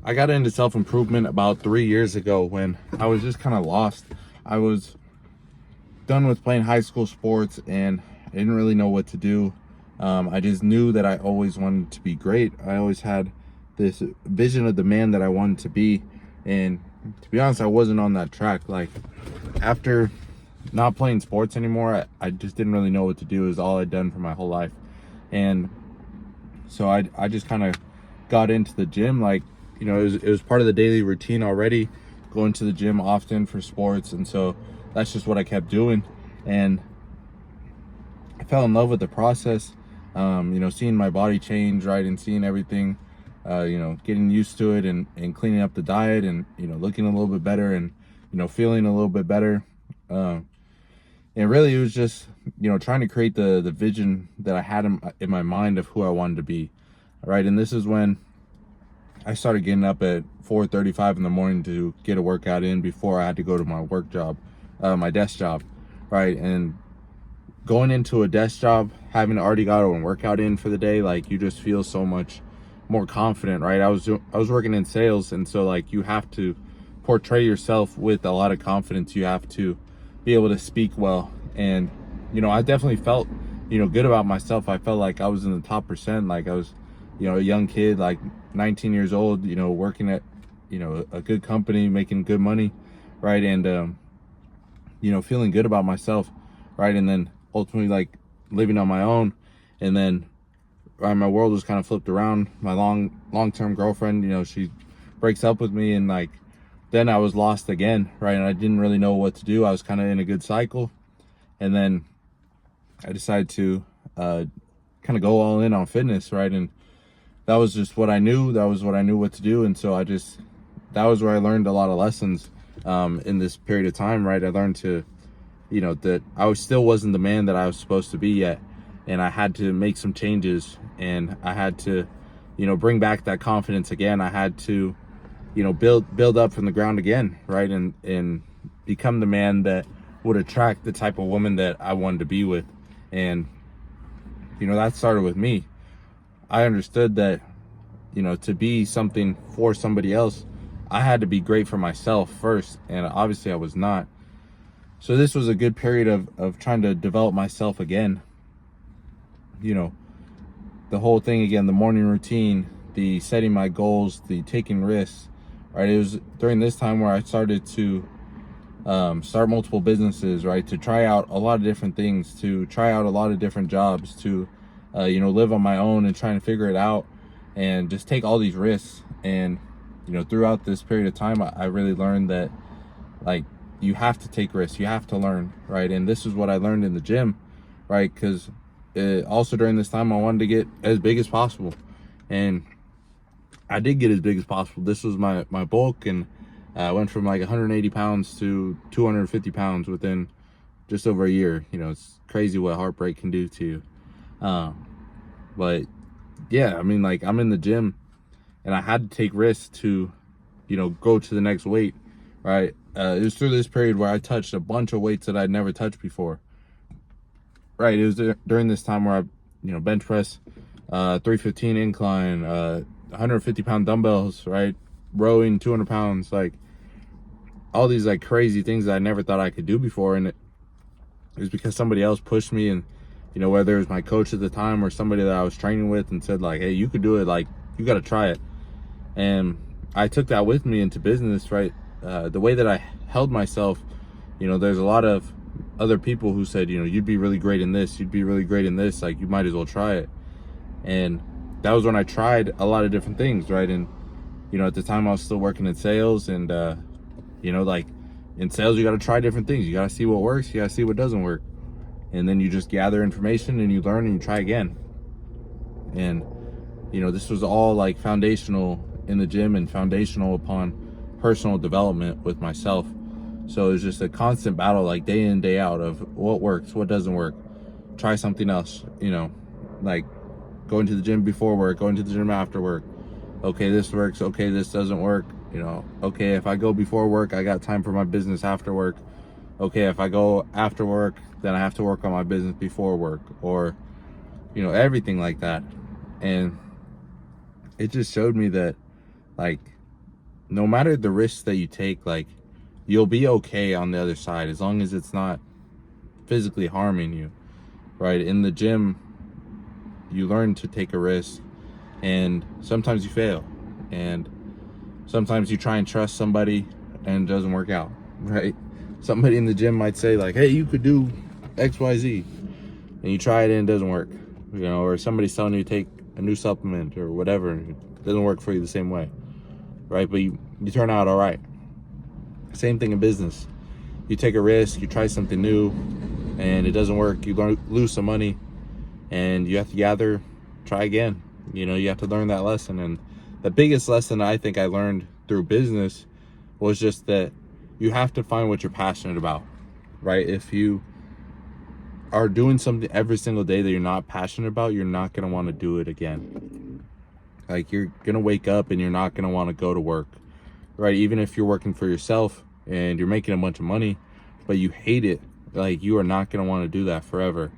I got into self-improvement about 3 years ago when I was just kind of lost. I was done with playing high school sports and I didn't really know what to do. I just knew that I always wanted to be great. I always had this vision of the man that I wanted to be. And to be honest, I wasn't on that track. Like, after not playing sports anymore, I just didn't really know what to do. It was all I'd done for my whole life. And so I just kind of got into the gym. Like, it was part of the daily routine already, going to the gym often for sports. And so that's just what I kept doing. And I fell in love with the process, seeing my body change, right? And seeing everything, getting used to it and cleaning up the diet and, looking a little bit better and, feeling a little bit better. And really it was just, trying to create the vision that I had in my mind of who I wanted to be. Right. And this is when I started getting up at 4:35 in the morning to get a workout in before I had to go to my work job, my desk job. Right. And going into a desk job, having already got a workout in for the day, like, you just feel so much more confident, right? I was working in sales, and so, like, you have to portray yourself with a lot of confidence. You have to be able to speak well. And I definitely felt good about myself. I felt like I was in the top percent. Like, I was a young kid, like 19 years old, working at a good company, making good money, right? And feeling good about myself, right? And then ultimately, like, living on my own. And then my world was kind of flipped around. My long-term girlfriend, she breaks up with me, and, like, then I was lost again, right? And I didn't really know what to do. I was kind of in a good cycle, and then I decided to kind of go all in on fitness, right? And that was just what I knew. That was what I knew what to do. And so that was where I learned a lot of lessons in this period of time, right? I learned to, that I still wasn't the man that I was supposed to be yet. And I had to make some changes, and I had to, bring back that confidence again. I had to, build up from the ground again, right? And become the man that would attract the type of woman that I wanted to be with. And, that started with me. I understood that, to be something for somebody else, I had to be great for myself first. And obviously I was not. So this was a good period of trying to develop myself again. The whole thing again, the morning routine, the setting my goals, the taking risks, right? It was during this time where I started to start multiple businesses, right? To try out a lot of different things, to try out a lot of different jobs, to live on my own and trying to figure it out and just take all these risks. And throughout this period of time, I really learned that, like, you have to take risks, you have to learn, right? And this is what I learned in the gym, right? Because also during this time I wanted to get as big as possible, and I did get as big as possible. This was my bulk, and I went from like 180 pounds to 250 pounds within just over a year. It's crazy what heartbreak can do to you. But yeah, I mean, like, I'm in the gym and I had to take risks to, go to the next weight, right? It was through this period where I touched a bunch of weights that I'd never touched before, right? It was during this time where I, bench press, 315 incline, 150 pound dumbbells, right? Rowing 200 pounds, like, all these, like, crazy things that I never thought I could do before. And it was because somebody else pushed me, and, whether it was my coach at the time or somebody that I was training with, and said, like, hey, you could do it, like, you got to try it. And I took that with me into business, right? The way that I held myself, there's a lot of other people who said, you'd be really great in this, you'd be really great in this, like, you might as well try it. And that was when I tried a lot of different things, right? And at the time I was still working in sales, and like, in sales you got to try different things. You got to see what works, you got to see what doesn't work, and then you just gather information and you learn and you try again. And this was all, like, foundational in the gym and foundational upon personal development with myself. So it was just a constant battle, like, day in, day out, of what works, what doesn't work, try something else, like going to the gym before work, going to the gym after work. Okay, this works, okay, this doesn't work. Okay, if I go before work, I got time for my business after work. Okay, if I go after work, then I have to work on my business before work, or everything like that. And it just showed me that, like, no matter the risks that you take, like, you'll be okay on the other side as long as it's not physically harming you, right? In the gym, you learn to take a risk, and sometimes you fail, and sometimes you try and trust somebody and it doesn't work out, right? Somebody in the gym might say like, hey, you could do XYZ, and you try it and it doesn't work, you know, or somebody's telling you to take a new supplement or whatever, and it doesn't work for you the same way, right? But you turn out all right. Same thing in business. You take a risk, you try something new, and it doesn't work. You lose some money, and you have to try again. You know, you have to learn that lesson. And the biggest lesson I think I learned through business was just that you have to find what you're passionate about, right? If you are doing something every single day that you're not passionate about, you're not going to want to do it again. Like, you're going to wake up and you're not going to want to go to work, right? Even if you're working for yourself and you're making a bunch of money, but you hate it, like, you are not going to want to do that forever.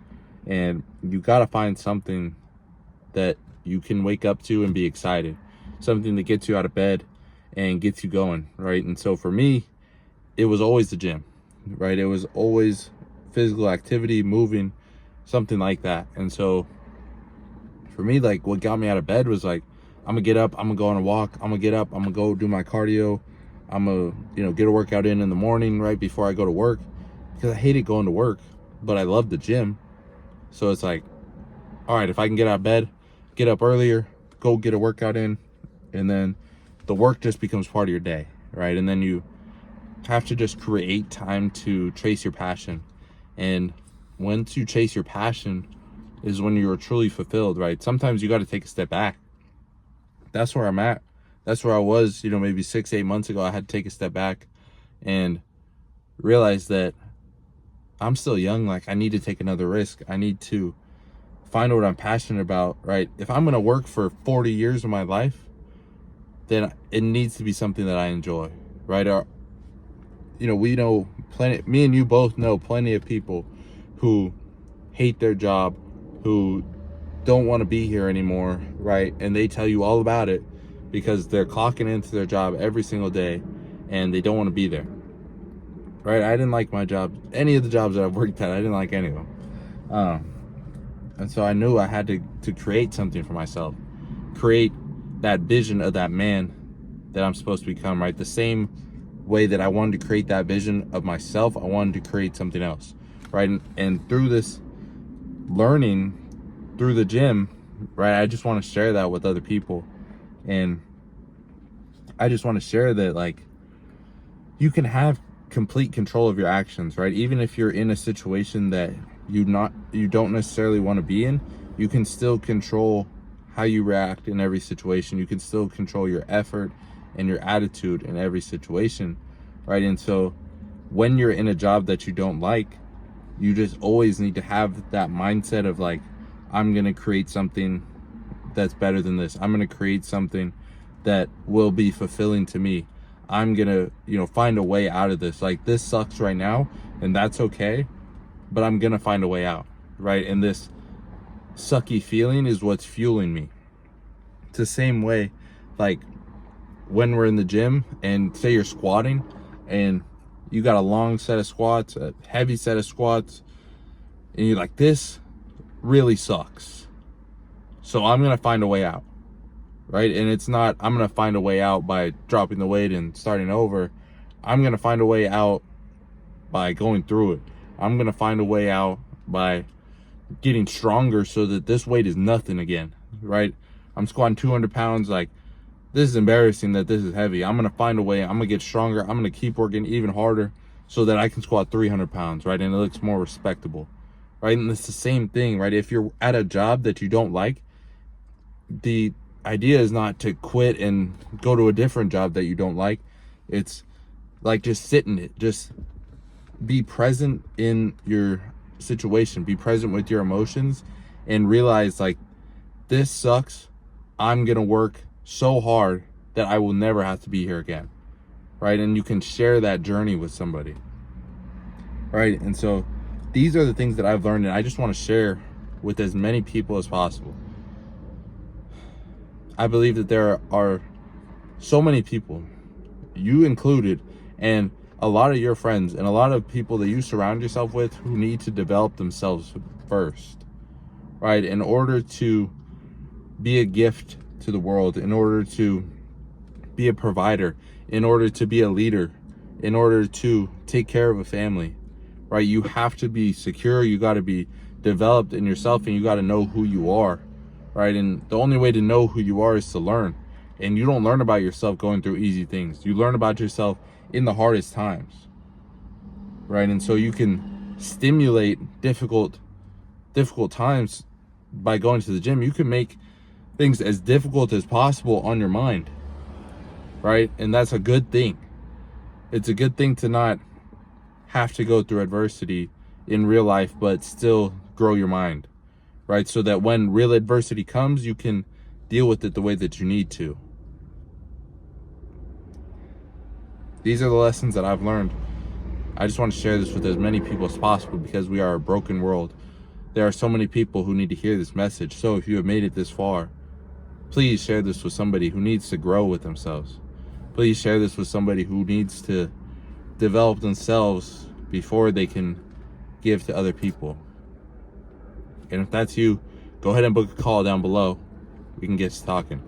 And you got to find something that you can wake up to and be excited, something that gets you out of bed and gets you going, right? And so for me, it was always the gym, right? It was always physical activity, moving, something like that. And so for me, like, what got me out of bed was like, I'm gonna get up, I'm gonna go on a walk, I'm gonna get up, I'm gonna go do my cardio, I'm gonna, you know, get a workout in the morning right before I go to work, because I hated going to work, but I loved the gym. So it's like, all right, if I can get out of bed, get up earlier, go get a workout in, and then the work just becomes part of your day, right? And then you have to just create time to chase your passion. And once you chase your passion is when you're truly fulfilled, right? Sometimes you got to take a step back. That's where I'm at. That's where I was, you know, maybe 6-8 months ago. I had to take a step back and realize that I'm still young. Like, I need to take another risk. I need to find what I'm passionate about, right? If I'm going to work for 40 years of my life, then it needs to be something that I enjoy, right? Or, you know, we know plenty, me and you both know plenty of people who hate their job, who don't want to be here anymore, right? And they tell you all about it because they're clocking into their job every single day and they don't want to be there, right? I didn't like my job, any of the jobs that I've worked at, I didn't like any of them. And so I knew I had to create something for myself, create that vision of that man that I'm supposed to become, right? The same way that I wanted to create that vision of myself, I wanted to create something else, right? And through this learning, through the gym, right, I just want to share that with other people. And I just want to share that, like, you can have complete control of your actions, right? Even if you're in a situation that you don't necessarily want to be in, you can still control how you react in every situation. You can still control your effort and your attitude in every situation, right? And so when you're in a job that you don't like, you just always need to have that mindset of like, I'm going to create something that's better than this. I'm going to create something that will be fulfilling to me. I'm going to, you know, find a way out of this. Like, this sucks right now, and that's okay, but I'm going to find a way out, right? And this sucky feeling is what's fueling me. It's the same way, like, when we're in the gym and say you're squatting and you got a long set of squats, a heavy set of squats, and you're like, this really sucks, so I'm gonna find a way out, right? And it's not, I'm gonna find a way out by dropping the weight and starting over. I'm gonna find a way out by going through it. I'm gonna find a way out by getting stronger so that this weight is nothing again, right? I'm squatting 200 pounds, like, this is embarrassing that this is heavy. I'm gonna find a way, I'm gonna get stronger, I'm gonna keep working even harder so that I can squat 300 pounds, right? And it looks more respectable, right? And it's the same thing, right? If you're at a job that you don't like, the idea is not to quit and go to a different job that you don't like. It's like, just sit in it. Just be present in your situation. Be present with your emotions and realize, like, this sucks. I'm going to work so hard that I will never have to be here again, right? And you can share that journey with somebody, right? And so these are the things that I've learned, and I just want to share with as many people as possible. I believe that there are so many people you included, and a lot of your friends and a lot of people that you surround yourself with who need to develop themselves first, right? In order to be a gift to the world, in order to be a provider, in order to be a leader, in order to take care of a family, right? You have to be secure, you got to be developed in yourself, and you got to know who you are, right? And the only way to know who you are is to learn. And you don't learn about yourself going through easy things. You learn about yourself in the hardest times, right? And so you can stimulate difficult times by going to the gym. You can make things as difficult as possible on your mind, right? And that's a good thing. It's a good thing to not have to go through adversity in real life, but still grow your mind, right? So that when real adversity comes, you can deal with it the way that you need to. These are the lessons that I've learned. I just want to share this with as many people as possible because we are a broken world. There are so many people who need to hear this message. So if you have made it this far, please share this with somebody who needs to grow with themselves. Please share this with somebody who needs to develop themselves before they can give to other people. And if that's you, go ahead and book a call down below. We can get talking.